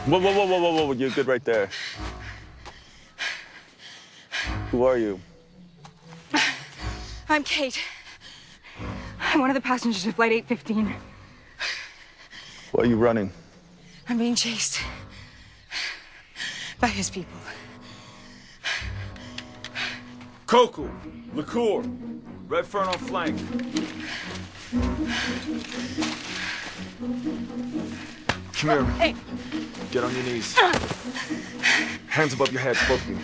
Whoa, whoa, whoa, whoa, whoa, whoa, you're good right there. Who are you? I'm Kate. I'm one of the passengers of Flight 815. Why are you running? I'm being chased by his people. Coco, liqueur, red fern on flank. Come here. Hey. Get on your knees. Hands above your heads, both of you.